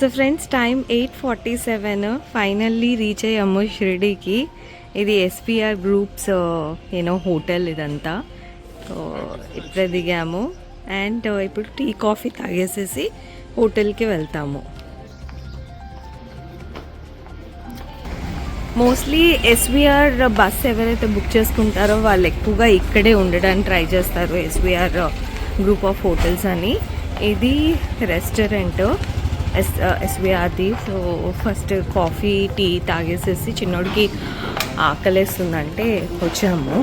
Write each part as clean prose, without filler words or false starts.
So friends time 8:47 finally reach అయ్యాము షిరిడీకి. ఇది ఎస్పీఆర్ గ్రూప్స్ హోటల్ ఇదంతా. సో ఇప్పుడే దిగాము అండ్ ఇప్పుడు టీ కాఫీ తాగేసేసి హోటల్కి వెళ్తాము. మోస్ట్లీ ఎస్వీఆర్ బస్ ఎవరైతే బుక్ చేసుకుంటారో వాళ్ళు ఎక్కువగా ఇక్కడే ఉండడానికి ట్రై చేస్తారు, ఎస్వీఆర్ గ్రూప్ ఆఫ్ హోటల్స్ అని. ఇది రెస్టారెంట్ ఎస్వీఆర్ది. సో ఫస్ట్ కాఫీ టీ తాగేసేసి చిన్నోడికి ఆకలేస్తుందంటే వచ్చాము.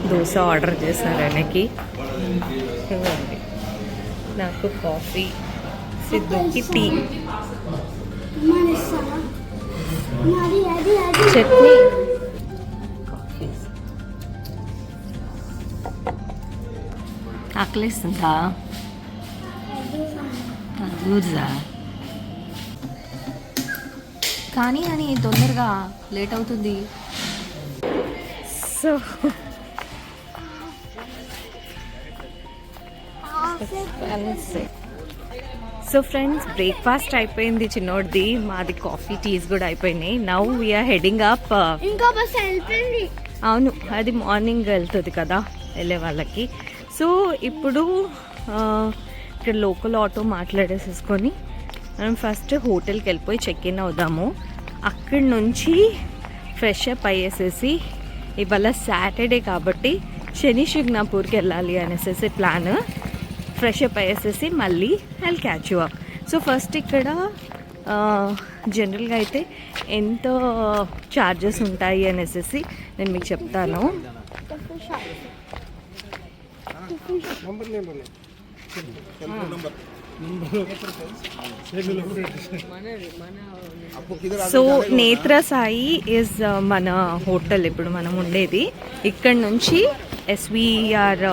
దోశ ఆర్డర్ చేశారు ఆయనకి. ఇవ్వండి నాకు కాఫీ, సిద్ధుకి టీ, చట్నీ, ఆకలిస్తుందా? లూజా కానీ అని తొందరగా లేట్ అవుతుంది. సో ఫ్రెండ్స్ బ్రేక్ఫాస్ట్ అయిపోయింది చిన్నోడిది, మాది కాఫీ టీస్ కూడా అయిపోయినాయి. Now we are heading up. అవును, అది మార్నింగ్ వెళ్తుంది కదా వెళ్ళే వాళ్ళకి. సో ఇప్పుడు ఇక్కడ లోకల్ ఆటో మాట్లాడేసేసుకొని మనం ఫస్ట్ హోటల్కి వెళ్ళిపోయి చెక్ ఇన్ అవుదాము. అక్కడి నుంచి ఫ్రెష్ అప్ అయ్యేసేసి ఇవాళ సాటర్డే కాబట్టి శని శిగ్నాపూర్కి వెళ్ళాలి అనేసి ప్లాన్. ఫ్రెష్ అప్ అయ్యేసేసి మళ్ళీ I catch you up. So first ఇక్కడ జనరల్గా అయితే ఎంత ఛార్జెస్ ఉంటాయి అనేసి నేను మీకు చెప్తాను. సో నేత్ర సాయి ఇస్ మన హోటల్ ఇప్పుడు మనం ఉండేది. ఇక్కడ నుంచి SVR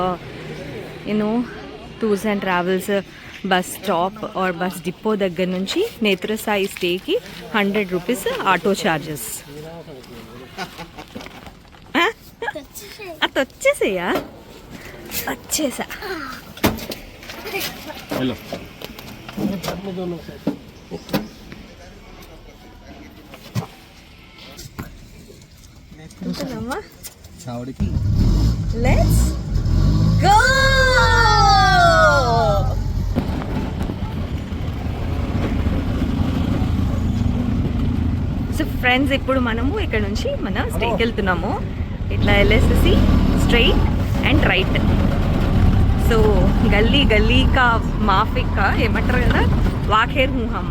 tours and travels bus stop or bus depot దగ్గర నుంచి నేత్ర సాయి స్టేకి 100 రూపీస్ ఆటో ఛార్జెస్. అటు వచ్చేసేయా, వచ్చేసా. Let's go. సో ఫ్రెండ్స్ ఇప్పుడు మనము ఇక్కడ నుంచి మన స్టేకి వెళ్తున్నాము. ఇట్లా వెళ్ళేసేసి స్ట్రైట్ అండ్ రైట్. సో గల్లీ గల్లీ కా మాఫిక్ ఏమంటారు కదా, వాఖేర్ హూహం,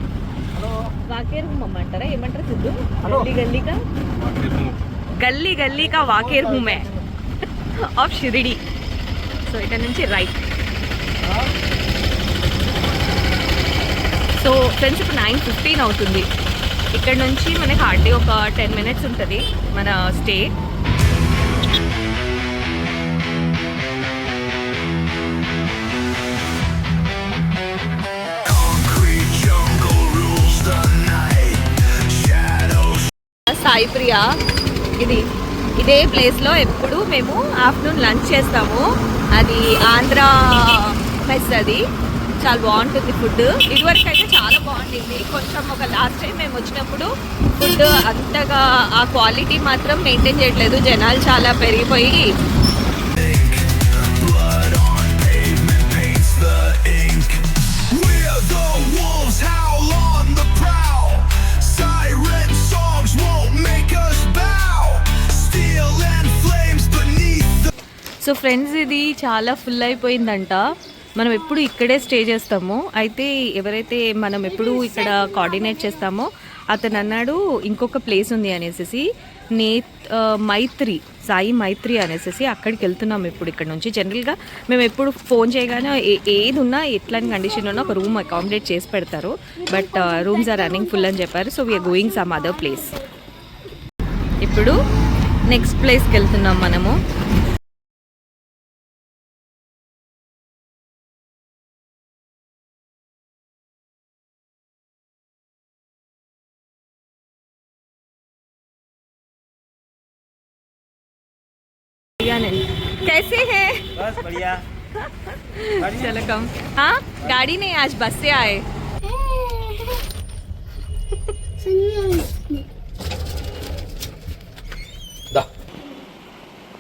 వాఖేర్ హూమ్ అంటారా, ఏమంటారు సిద్ధు? గల్లీ గల్లీ కా గల్లీ గల్లీ కా వాఖేర్ హూమే ఆఫ్ షిరిడి. సో ఇక్కడ నుంచి రైట్. సో ఫ్రెండ్స్ ఇప్పుడు 9:15 అవుతుంది. ఇక్కడ నుంచి మనకి హార్డ్లీ ఒక 10 minutes ఉంటుంది మన స్టే. సాయి ప్రియా ఇదే ప్లేస్లో ఎప్పుడు మేము ఆఫ్టర్నూన్ లంచ్ చేస్తాము. అది ఆంధ్ర మెస్, అది చాలా బాగుంటుంది ఫుడ్. ఇదివరకు అయితే చాలా బాగుంటుంది. కొంచెం ఒక లాస్ట్ టైం మేము వచ్చినప్పుడు ఫుడ్ అంతగా ఆ క్వాలిటీ మాత్రం మెయింటైన్ చేయట్లేదు, జనాలు చాలా పెరిగిపోయి. సో ఫ్రెండ్స్ ఇది చాలా ఫుల్ అయిపోయిందంట. మనం ఎప్పుడు ఇక్కడే స్టే చేస్తాము. అయితే ఎవరైతే మనం ఎప్పుడు ఇక్కడ కోఆర్డినేట్ చేస్తామో అతను అన్నాడు ఇంకొక ప్లేస్ ఉంది అనేసి, మైత్రి, సాయి మైత్రి అనేసి అక్కడికి వెళ్తున్నాం ఇప్పుడు ఇక్కడ నుంచి. జనరల్గా మేము ఎప్పుడు ఫోన్ చేయగానే ఏది ఉన్నా ఎట్లాంటి కండిషన్ ఉన్నా ఒక రూమ్ అకామిడేట్ చేసి పెడతారు. But rooms are running full అని చెప్పారు. So we are going some other place. ఇప్పుడు నెక్స్ట్ ప్లేస్కి వెళ్తున్నాం మనము. कैसे हैं? बस बढ़िया. चलो कम. हाँ गाड़ी नहीं, आज बस से आए.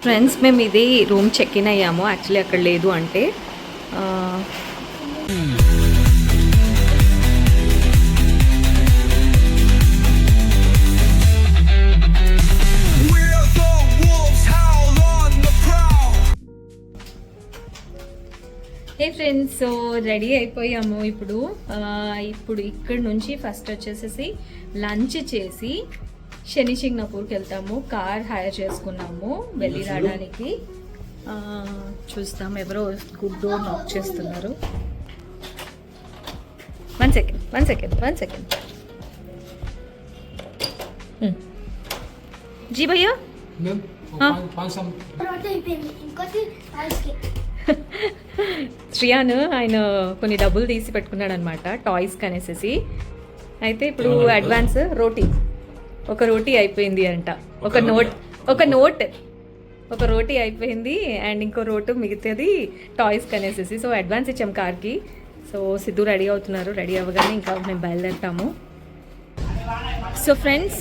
ఫ్రెండ్స్ మేము ఇది రూమ్ చెక్ ఇన్ అయ్యాము. యాక్చువల్లీ అక్కడ లేదు అంటే హే ఫ్రెండ్స్, సో రెడీ అయిపోయాము. ఇప్పుడు ఇక్కడ నుంచి ఫస్ట్ వచ్చేసేసి లంచ్ చేసి శని సింగపూర్కి వెళ్తాము. కార్ హైర్ చేసుకున్నాము వెళ్ళి రావడానికి. చూస్తాం, ఎవరో గుడ్ డోర్ నాక్ చేస్తున్నారు. వన్ సెకండ్ జీ భయ్యా. శ్రియాన్ ఆయన కొన్ని డబ్బులు తీసి పెట్టుకున్నాడు అనమాట టాయ్స్కి అనేసి. అయితే ఇప్పుడు అడ్వాన్స్ ఒక రోటీ అయిపోయింది అంట. ఒక రోటీ అయిపోయింది అండ్ ఇంకో రోటు మిగతాది టాయ్స్కి అనేసి. సో అడ్వాన్స్ ఇచ్చాం కార్కి. సో సిద్ధు రెడీ అవుతున్నారు. రెడీ అవ్వగానే ఇంకా మేము బయలుదేరుతాము. సో ఫ్రెండ్స్,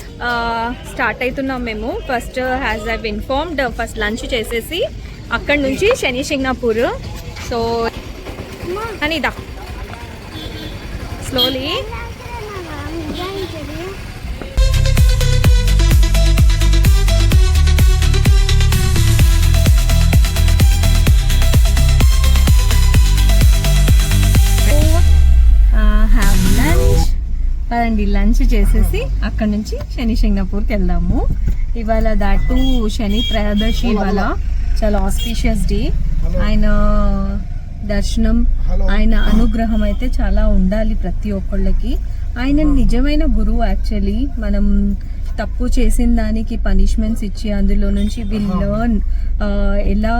స్టార్ట్ అవుతున్నాం మేము. First has I informed, first lunch చేసేసి అక్కడి నుంచి శని సింగపూర్. సో అనిదా స్లోలీ. పదండి లంచ్ చేసేసి అక్కడ నుంచి శని సింగపూర్కి వెళ్దాము. ఇవాళ దాటు శని త్రయోదశి. ఇవాళ చాలా ఆస్పీషియస్ డే. ఆయన దర్శనం, ఆయన అనుగ్రహం అయితే చాలా ఉండాలి ప్రతి ఒక్కళ్ళకి. ఆయన నిజమైన గురువు. యాక్చువల్లీ మనం తప్పు చేసిన దానికి పనిష్మెంట్స్ ఇచ్చి అందులో నుంచి విల్ లెర్న్ ఎలా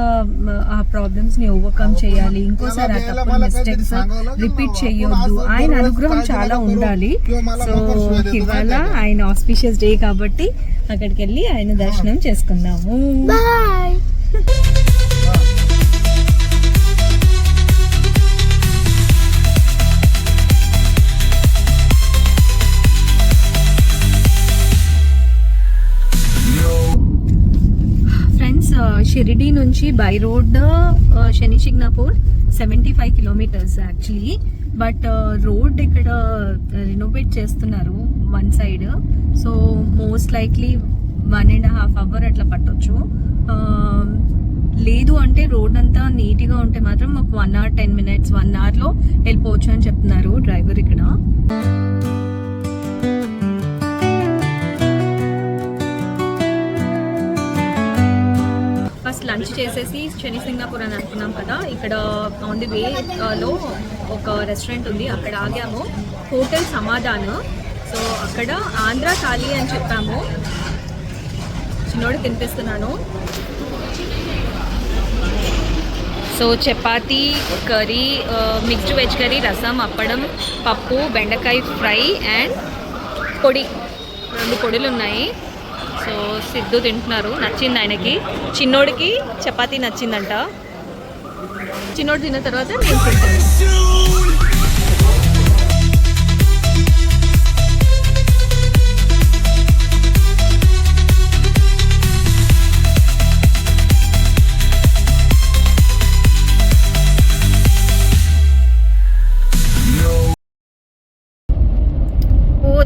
ఆ ప్రాబ్లమ్స్ని ఓవర్కమ్ చేయాలి. ఇంకోసారి ఆ తప్పు మిస్టేక్స్ రిపీట్ చేయొద్దు. ఆయన అనుగ్రహం చాలా ఉండాలి. సో ఇవాళ ఆయన ఆస్పీషియస్ డే కాబట్టి అక్కడికి వెళ్ళి ఆయన దర్శనం చేసుకుందాము. షిరిడి నుంచి by road Shani Singapore 75 kilometres actually. But road ఇక్కడ రినోవేట్ చేస్తున్నారు one side. So most likely 1.5 hours అట్లా పట్టొచ్చు. లేదు అంటే రోడ్ అంతా నీట్గా ఉంటే మాత్రం ఒక 1 hour 10 minutes 1 hourలో వెళ్ళిపోవచ్చు అని చెప్తున్నారు డ్రైవర్ ఇక్కడ. ఫస్ట్ లంచ్ చేసేసి శని సింగపూర్ అని అనుకున్నాం కదా. ఇక్కడ ఆన్ ది వేలో ఒక రెస్టారెంట్ ఉంది, అక్కడ ఆగాము. హోటల్ సమాధాన్. సో అక్కడ ఆంధ్ర థాలీ అని చెప్పాము. చిన్నోడు తినిపిస్తున్నాను. So chapati, curry, mixed veg curry, rasam, appadam, పప్పు, బెండకాయ ఫ్రై అండ్ పొడి. 2 పొడులు ఉన్నాయి. సో సిద్ధు తింటున్నారు. నచ్చింది ఆయనకి. చిన్నోడికి చపాతీ నచ్చిందంట. చిన్నోడు తిన్న తర్వాత నేను తింటాను.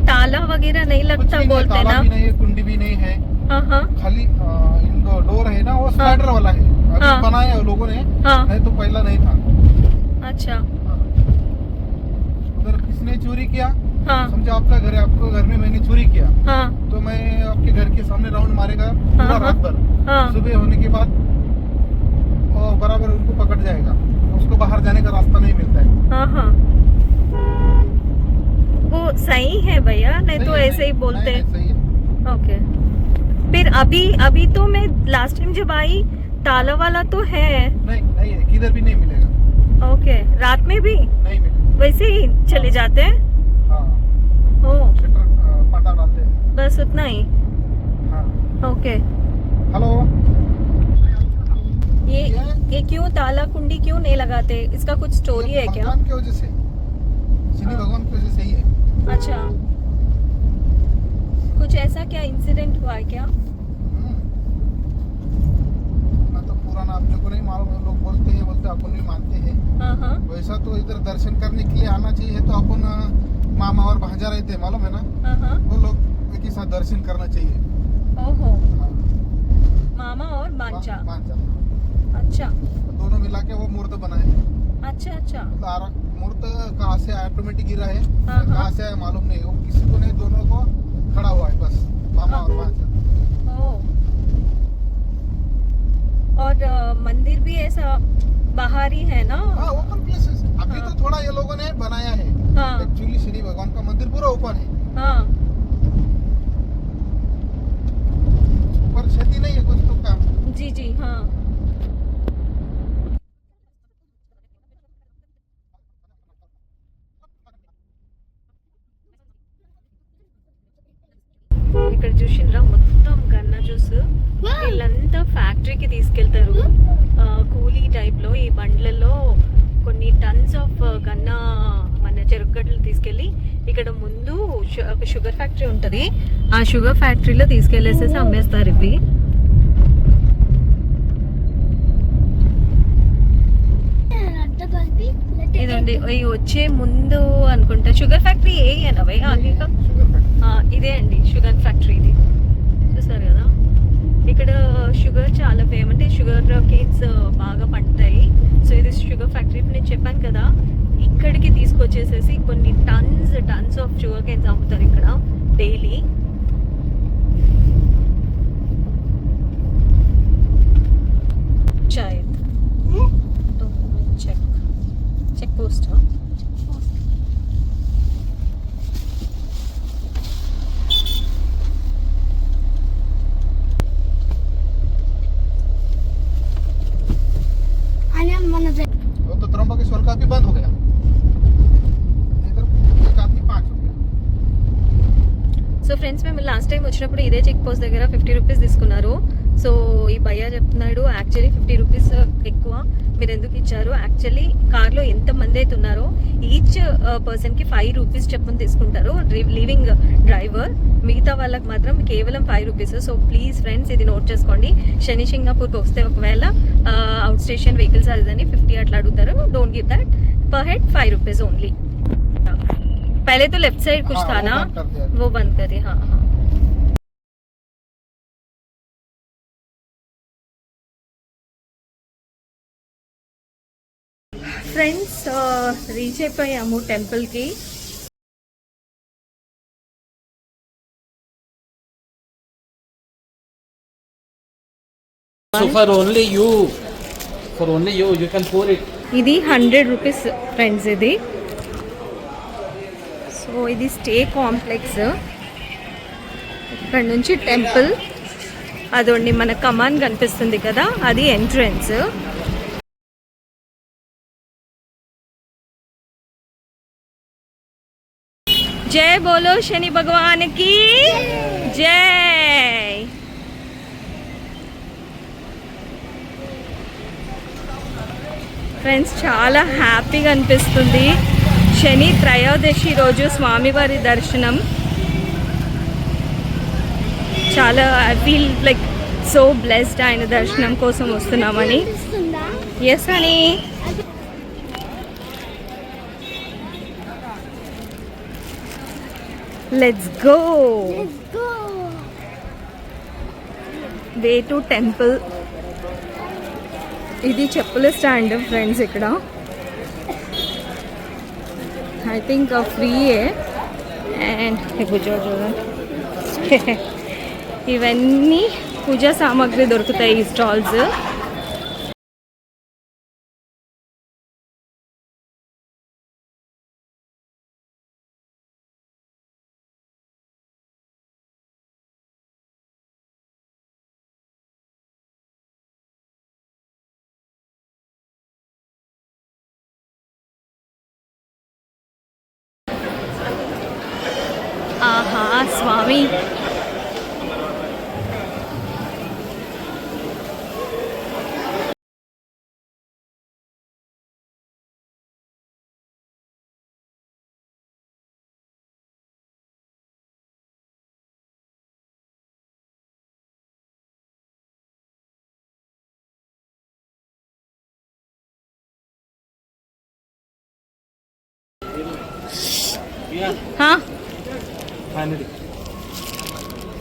ताला वगैरह नहीं लगता बोलते ना? कुंडी भी नहीं है, खाली डोर है ना, वो स्लाइडर वाला है. अभी बनाया है लोगों ने, नहीं तो पहला नहीं था. अच्छा. उधर किसने चोरी किया? समझो आपका घर है, आपको घर में मैंने चोरी किया, तो मैं आपके घर के सामने राउंड मारेगा पूरा रात भर. सुबह होने के बाद बराबर उनको पकड़ जाएगा. उसको बाहर जाने का रास्ता नहीं मिलता है. वो सही है भैया, नहीं तो ऐसे ही बोलते हैं. ओके. फिर अभी तो मैं लास्ट टाइम जब आई ताला वाला तो है. नहीं है, किधर भी नहीं मिलेगा. ओके. रात में भी नहीं मिलेगा. वैसे ही चले जाते हैं. हाँ. शटर पटा डालते हैं. बस उतना ही. हाँ. ओके. हेलो. ये क्यों ताला कुंडी क्यों नहीं लगाते? इसका कुछ स्टोरी है क्या? भगवान की वजह से, शनि भगवान की वजह से ही है. अच्छा. क्या इंसिडेंट हुआ है क्या? मैं तो पूरा ना अपने को नहीं मालूम है, लोग बोलते हैं अपन नहीं मानते हैं। हाँ वैसा तो इधर दर्शन करने के लिए आना चाहिए, तो अपन मामा और भांजा रहते हैं मालूम है ना, हाँ। वो लोग एक ही साथ दर्शन करना चाहिए। ओहो, हाँ, मामा और भांजा। भांजा अच्छा दोनों मिला के वो मूर्त बनाए। अच्छा। मतलब मूर्त कहाँ से ऑटोमेटिक गिरा है, हाँ। कहाँ से आया मालूम नहीं, वो किसी को नहीं, दोनों को खड़ा हुआ है बस, मामा और भांजा। ओह, और मंदिर भी ऐसा बाहर ही है ना? हाँ, ओपन प्लेसेस। अभी हाँ। तो थोड़ा ये लोगों ने बनाया है। हाँ एक्चुअली शनि भगवान का मंदिर पूरा ओपन है, हाँ। पर क्षति नहीं है कुछ तो काम। जी हाँ। ఇక్కడ చూసిండ్రా మొత్తం గన్నా జ్యూస్ వీళ్ళంతా ఫ్యాక్టరీకి తీసుకెళ్తారు. కూలీ టైప్ లో ఈ బండ్లలో కొన్ని టన్స్ ఆఫ్ గన్నా మన చెరుకుగడ్డలు తీసుకెళ్ళి ఇక్కడ ముందు ఒక షుగర్ ఫ్యాక్టరీ ఉంటది, ఆ షుగర్ ఫ్యాక్టరీలో తీసుకెళ్లేసేసి అమ్మేస్తారు ఇవి. ఇదండి ఈ వచ్చే ముందు అనుకుంటా షుగర్ ఫ్యాక్టరీ ఏ అనవే ఇదే అండి షుగర్ ఫ్యాక్టరీ. ఇది చూసారు కదా, ఇక్కడ షుగర్ చాలా ఫేమస్, అంటే షుగర్ కేన్స్ బాగా పండుతాయి. సో ఇది షుగర్ ఫ్యాక్టరీ. నేను చెప్పాను కదా, ఇక్కడికి తీసుకొచ్చేసేసి కొన్ని టన్స్ ఆఫ్ షుగర్ కేన్స్ అమ్ముతారు ఇక్కడ డైలీ. शायद तो चेक पोस्ट. वो तो त्र्यंबकेश्वर का भी बंद हो गया, इधर एक आदमी 5 रुपया। సో ఫ్రెండ్స్, మేము లాస్ట్ టైం వచ్చినప్పుడు ఇదే చెక్ పోస్ట్ దగ్గర 50 రూపీస్ తీసుకున్నారు. సో ఈ భయ్యా చెప్తున్నాడు యాక్చువల్లీ 50 రూపీస్ ఎక్కువ మీరు ఎందుకు ఇచ్చారు, యాక్చువల్లీ కార్లో ఎంతమంది అయితే ఉన్నారో ఈచ్ పర్సన్కి 5 రూపీస్ చెప్పుని తీసుకుంటారు లీవింగ్ డ్రైవర్, మిగతా వాళ్ళకి మాత్రం కేవలం 5 రూపీస్. సో ప్లీజ్ ఫ్రెండ్స్ ఇది నోట్ చేసుకోండి. శని సింగాపూర్కి వస్తే ఒకవేళ అవుట్ స్టేషన్ వెహికల్స్ అదని 50 అట్లా అడుగుతారు. డోంట్ గివ్ దట్, पर हेड 5 रुपीज ओनली. पहले तो लेफ्ट साइड कुछ था ना, वो बंद कर दिया. हाँ. ఫ్రెండ్స్ రీచ్ అయిపోయాము టెంపుల్కి. So for only you can pour it. ఇది 100 రూపీస్ ఫ్రెండ్స్ ఇది. సో ఇది స్టే కాంప్లెక్స్, ఇక్కడ నుంచి టెంపుల్ అదొండి మన కమాన్ కనిపిస్తుంది కదా, అది ఎంట్రన్స్. జై బోలో శని భగవానికి జై. ఫ్రెండ్స్ చాలా హ్యాపీగా అనిపిస్తుంది. శని త్రయోదశి రోజు స్వామివారి దర్శనం చాలా, I feel like so blessed ఆయన దర్శనం కోసం వస్తున్నామని. ఎస్ అని let's go way to temple. ఇది చెప్పుల స్టాండ్ ఫ్రెండ్స్, ఇక్కడ ఐ థింక్ ఫ్రీయే. అండ్ ఇవన్నీ పూజా సామాగ్రి దొరుకుతాయి ఈ స్టాల్స్. ఆహా స్వామి,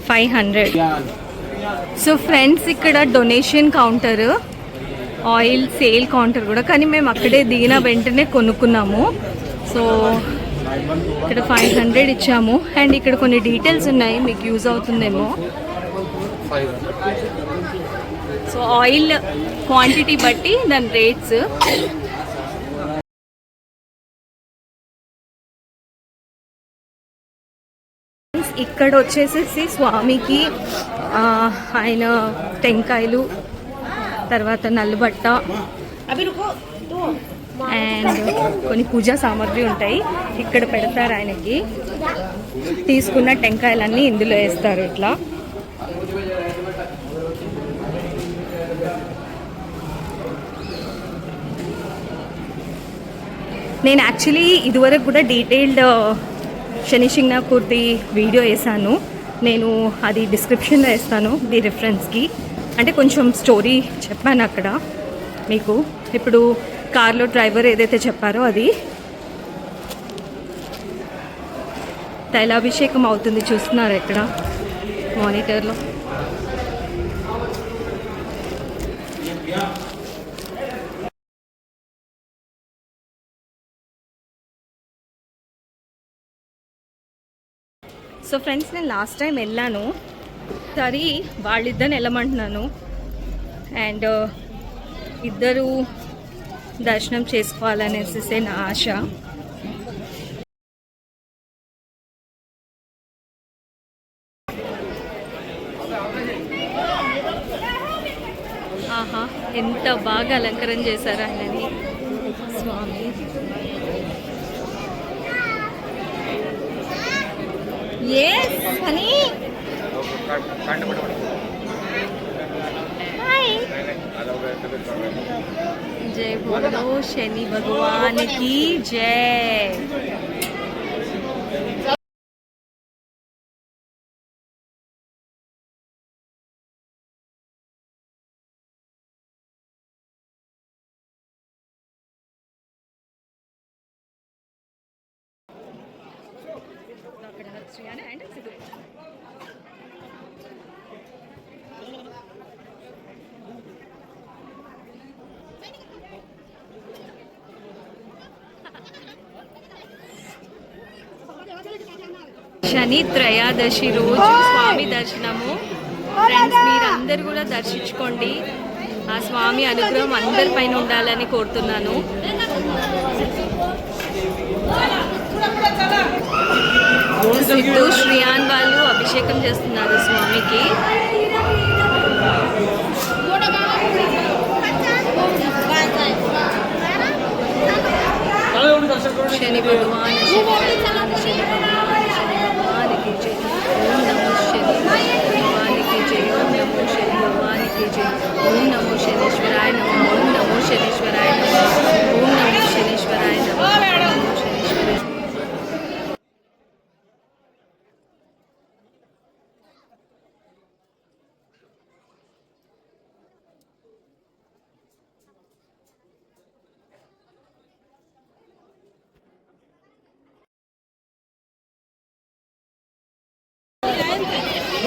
$500. సో ఫ్రెండ్స్ ఇక్కడ donation counter, oil sale counter కూడా, కానీ మేము అక్కడే దిగిన వెంటనే కొనుక్కున్నాము. సో ఇక్కడ 500 ఇచ్చాము. అండ్ ఇక్కడ కొన్ని డీటెయిల్స్ ఉన్నాయి, మీకు యూజ్ అవుతుందేమో. సో ఆయిల్ క్వాంటిటీ బట్టి దాని రేట్స్. ఇక్కడ వచ్చేసేసి స్వామికి ఆయన టెంకాయలు, తర్వాత నల్లబట్ట అండ్ కొన్ని పూజా సామాగ్రి ఉంటాయి ఇక్కడ పెడతారు. ఆయనకి తీసుకున్న టెంకాయలన్నీ ఇందులో వేస్తారు ఇట్లా. నేను యాక్చువల్లీ ఇదివరకు కూడా డీటెయిల్డ్ శని సింగనాపూర్ది వీడియో వేసాను, నేను అది డిస్క్రిప్షన్లో వేస్తాను ది రిఫరెన్స్కి. అంటే కొంచెం స్టోరీ చెప్పాను అక్కడ మీకు. ఇప్పుడు కార్లో డ్రైవర్ ఏదైతే చెప్పారో అది తైలాభిషేకం అవుతుంది, చూస్తున్నారు ఇక్కడ మానిటర్లో. సో ఫ్రెండ్స్ నేను లాస్ట్ టైం వెళ్ళాను, సరే వాళ్ళిద్దరిని వెళ్ళమంటున్నాను. అండ్ ఇద్దరు దర్శనం చేసుకోవాలనేసి నా ఆశ. ఆహా, ఎంత బాగా అలంకరణ చేశారు ఆయనని స్వామి. Yes, honey. Hi. जय बोलो शनि भगवान की जय. శని త్రయోదశి రోజు స్వామి దర్శనము. ఫ్రెండ్స్ మీరందరూ కూడా దర్శించుకోండి, ఆ స్వామి అనుగ్రహం అందరిపైన ఉండాలని కోరుతున్నాను. సిద్ధు శ్రీయాన్ వాళ్ళు అభిషేకం చేస్తున్నారు స్వామికి. శని భగవాన్ శని భగవానికి జై. ఓం నమో శని భగవానికి జై. ఓం నమో శని భగవానికి జై. ఓం నమో శనీశ్వరాయ నమః. ఓం నమో శనీశ్వరాయ నమః. ఓం నమో శనీశ్వరాయ నమః. ఓం నమో శనీశ్వరాయ.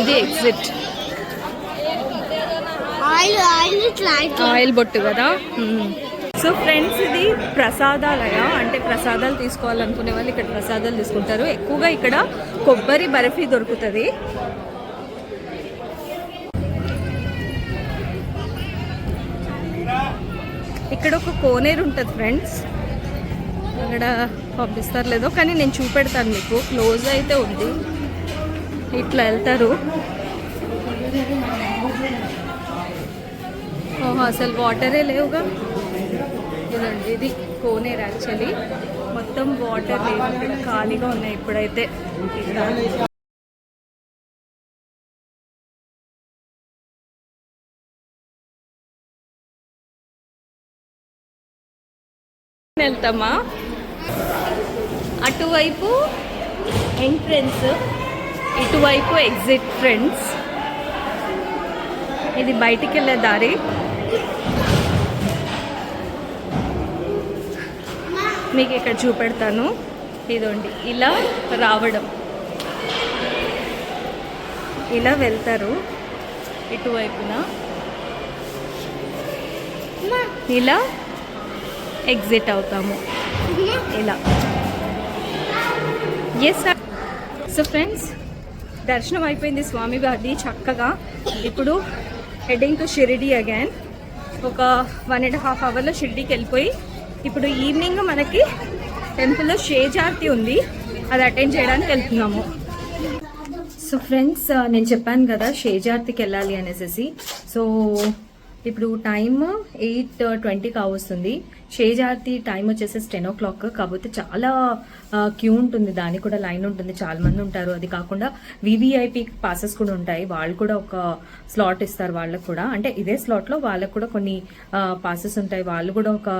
ఇది ఎగ్జిట్. ఆయిల్ బొట్టు కదా. సో ఫ్రెండ్స్ ఇది ప్రసాదాలయ, అంటే ప్రసాదాలు తీసుకోవాలనుకునే వాళ్ళు ఇక్కడ ప్రసాదాలు తీసుకుంటారు. ఎక్కువగా ఇక్కడ కొబ్బరి బర్ఫీ దొరుకుతుంది. ఇక్కడ ఒక కోనేరు ఉంటుంది ఫ్రెండ్స్, అక్కడ పంపిస్తారు లేదో కానీ నేను చూపెడతాను మీకు. క్లోజ్ అయితే ఉంది, ఇట్లా వెళ్తారు. ఓహో, అసలు వాటరే లేవుగా. ఇదండి ఇది కోనేరు. యాక్చువల్లీ మొత్తం వాటర్ లేవు ఇక్కడ, ఖాళీగా ఉన్నాయి ఇప్పుడైతే. వెళ్తామా అటువైపు ఎంట్రన్స్, ఇటువైపు ఎగ్జిట్ ఫ్రెండ్స్. ఇది బయటికి వెళ్ళే దారి. మీకు ఇక్కడ చూపెడతాను. ఇదండి ఇలా రావడం, ఇలా వెళ్తారు ఇటువైపున, ఇలా ఎగ్జిట్ అవుతాము ఇలా. Yes sir. సో ఫ్రెండ్స్, దర్శనం అయిపోయింది స్వామి వారిది చక్కగా. ఇప్పుడు హెడ్డింగ్ టు షిరిడి అగైన్. ఒక 1.5 అవర్లో షిరిడీకి వెళ్ళిపోయి ఇప్పుడు ఈవినింగ్ మనకి టెంపుల్లో షేజార్తి ఉంది, అది అటెండ్ చేయడానికి వెళ్తున్నాము. సో ఫ్రెండ్స్, నేను చెప్పాను కదా షేజార్తికి వెళ్ళాలి అనేసి. సో ఇప్పుడు టైమ్ 8:20 కావస్తుంది. షేజార్తి టైం వచ్చేసి 10 o'clock. కాకపోతే చాలా క్యూ ఉంటుంది, దానికి కూడా లైన్ ఉంటుంది, చాలా మంది ఉంటారు. అది కాకుండా వివిఐపి పాసెస్ కూడా ఉంటాయి, వాళ్ళు కూడా ఒక స్లాట్ ఇస్తారు వాళ్ళకు కూడా. అంటే ఇదే స్లాట్లో వాళ్ళకు కూడా కొన్ని పాసెస్ ఉంటాయి, వాళ్ళు కూడా ఒక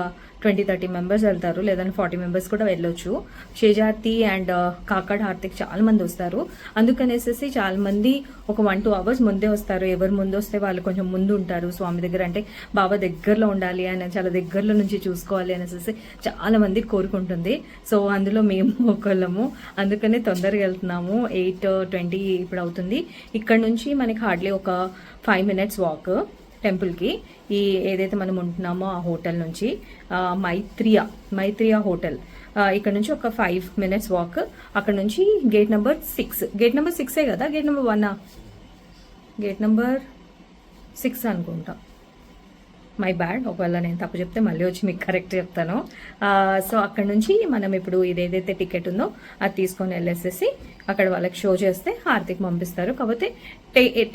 20-30 మెంబర్స్ వెళ్తారు, లేదంటే 40 మెంబర్స్ కూడా వెళ్ళొచ్చు. షేజార్తి అండ్ కాకడ్ హారతికి చాలా మంది వస్తారు. అందుకనేసి చాలా మంది ఒక 1-2 hours ముందే వస్తారు. ఎవరు ముందు వస్తే వాళ్ళు కొంచెం ముందు ఉంటారు స్వామి దగ్గర. అంటే బాబా దగ్గరలో ఉండాలి అని, చాలా దగ్గరలో నుంచి చూసుకోవాలి అనేసి చాలా మంది కోరుకుంటుంది. సో అందులో మేము ఒకళ్ళము, అందుకనే తొందరగా వెళ్తున్నాము. 8:20 ఇప్పుడు అవుతుంది. ఇక్కడ నుంచి మనకి హార్డ్లీ ఒక 5 minutes వాక్ టెంపుల్కి. ఈ ఏదైతే మనం ఉంటున్నామో ఆ హోటల్ నుంచి, మైత్రియా హోటల్, ఇక్కడ నుంచి ఒక 5 minutes వాక్. అక్కడ నుంచి గేట్ నెంబర్ 6, గేట్ నెంబర్ 6 కదా, గేట్ నెంబర్ 1, గేట్ నెంబర్ 6 అనుకుంటా. మై బ్యాడ్, ఒకవేళ నేను తప్పు చెప్తే మళ్ళీ వచ్చి మీకు కరెక్ట్ చెప్తాను. సో అక్కడ నుంచి మనం ఇప్పుడు ఇదేదైతే టికెట్ ఉందో అది తీసుకొని వెళ్ళేసేసి అక్కడ వాళ్ళకి షో చేస్తే హారతికి పంపిస్తారు. కాకపోతే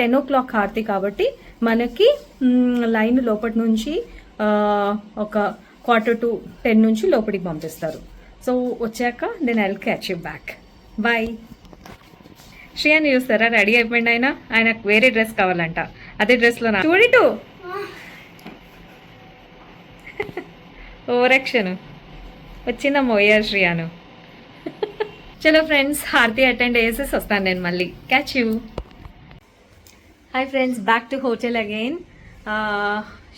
10 o'clock హారతి కాబట్టి మనకి లైన్ లోపటి నుంచి ఒక 9:45 నుంచి లోపలికి పంపిస్తారు. సో వచ్చాక నేను I'll catch you back. Bye. శ్రేయాన్ని చూస్తారా, రెడీ అయిపోయింది ఆయన. ఆయనకు వేరే డ్రెస్ కావాలంట, అదే డ్రెస్లో చూడిటు ఓరక్షను వచ్చిందమ్మో ఏఆర్ శ్రేయాను. చలో ఫ్రెండ్స్, హారతి అటెండ్ చేసేసి వస్తాను నేను మళ్ళీ. Catch you. Hi friends, back to hotel again.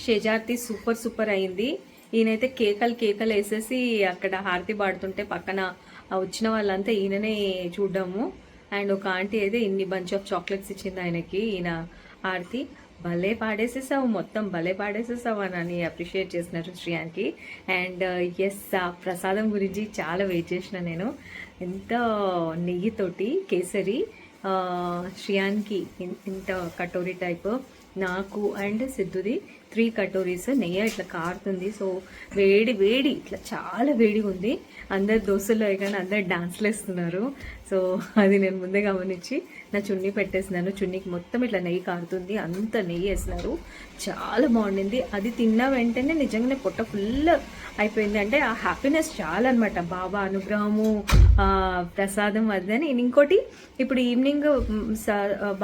షేజార్తి సూపర్ అయింది. ఈయనైతే కేకలు వేసేసి అక్కడ హారతి పాడుతుంటే పక్కన వచ్చిన వాళ్ళంతా ఈయననే చూడ్డాము. అండ్ ఒక ఆంటీ అయితే ఇన్ని బంచ్ ఆఫ్ చాక్లెట్స్ ఇచ్చింది ఆయనకి. ఈయన హారతి భలే పాడేసేసావు, మొత్తం భలే పాడేసేసావు అని అప్రిషియేట్ చేసినారు శ్రేయానికి. అండ్ ఎస్, ఆ ప్రసాదం గురించి చాలా వెయిట్ చేసిన నేను. ఎంత నెయ్యితోటి కేసరి శ్రేయానికి ఇంత కటోరీ టైప్, నాకు అండ్ సిద్ధుది 3 కటోరీస్ నెయ్యి ఇట్లా కారుతుంది. సో వేడి ఇట్లా చాలా వేడిగా ఉంది. అందరు దోశల్లో కానీ అందరు డాన్స్లు వేస్తున్నారు. సో అది నేను ముందే గమనించి నా చున్నీ పెట్టేసినాను. చున్నీకి మొత్తం ఇట్లా నెయ్యి కారుతుంది, అంత నెయ్యి వేసినారు. చాలా బాగుండింది. అది తిన్న వెంటనే నిజంగానే పొట్ట ఫుల్ అయిపోయింది. అంటే ఆ హ్యాపీనెస్ చాలా అనమాట. బాబా అనుగ్రహము, ప్రసాదం అదని. ఇంకోటి, ఇప్పుడు ఈవినింగ్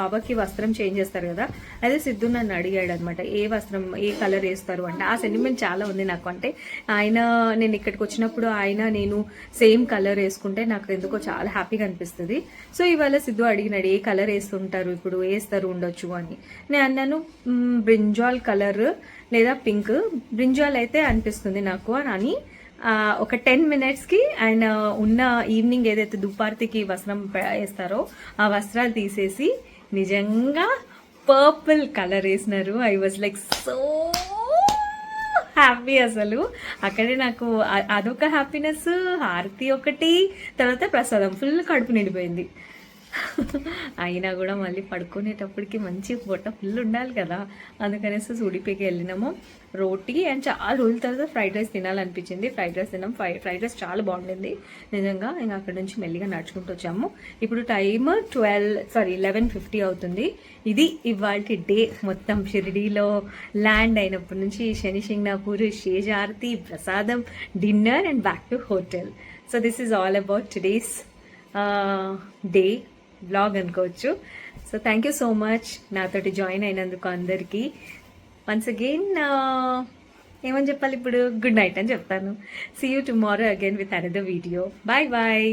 బాబాకి వస్త్రం చేంజ్ చేస్తారు కదా, అదే సిద్ధు నన్ను అడిగాడు అనమాట, ఏ వస్త్రం ఏ కలర్ వేస్తారు అంటే. ఆ సెంటిమెంట్ చాలా ఉంది నాకు. అంటే ఆయన, నేను ఇక్కడికి వచ్చినప్పుడు ఆయన నేను సేమ్ కలర్ వేసుకుంటే నాకు ఎందుకో చాలా హ్యాపీగా అనిపిస్తుంది. సో ఇవాళ సిద్ధు అడిగినాడు ఏ కలర్ వేస్తుంటారు, ఇప్పుడు వేస్తారు ఉండొచ్చు అని. నేను అన్నాను బ్రింజాల్ కలర్ లేదా పింక్. బ్రింజాల్ అయితే అనిపిస్తుంది నాకు అని. ఒక 10 minutesకి ఆయన ఉన్న ఈవినింగ్ ఏదైతే దుపార్తికి వస్త్రం వేస్తారో ఆ వస్త్రాలు తీసేసి నిజంగా పర్పుల్ కలర్ వేసినారు. I was like so happy. అసలు అక్కడే నాకు అదొక హ్యాపీనెస్, హారతి ఒకటి, తర్వాత ప్రసాదం, ఫుల్ కడుపు నిండిపోయింది. అయినా కూడా మళ్ళీ పడుకునేటప్పటికి మంచి పొట్ట ఫుల్ ఉండాలి కదా, అందుకనేసి ఉడిపికి వెళ్ళినాము. రోటీ అండ్ చాలా రోజుల తర్వాత ఫ్రైడ్ రైస్ తినాలనిపించింది. ఫ్రైడ్ రైస్ తిన్నాం. ఫ్రైడ్ రైస్ చాలా బాగుండింది నిజంగా. ఇంకా అక్కడ నుంచి మెల్లిగా నడుచుకుంటూ వచ్చాము. ఇప్పుడు టైమ్ 11:50 అవుతుంది. ఇది ఇవాల్టి డే మొత్తం. షిరిడీలో ల్యాండ్ అయినప్పటి నుంచి శని సింగ్నాపూర్, షేజార్తి, ప్రసాదం, dinner and back to hotel. So this is all about today's day blog అనుకోవచ్చు. So thank you so much నాతోటి జాయిన్ అయినందుకు అందరికీ. వన్స్ అగైన్ ఏమని చెప్పాలి ఇప్పుడు, గుడ్ నైట్ అని చెప్తాను. See you tomorrow again with another video. Bye bye.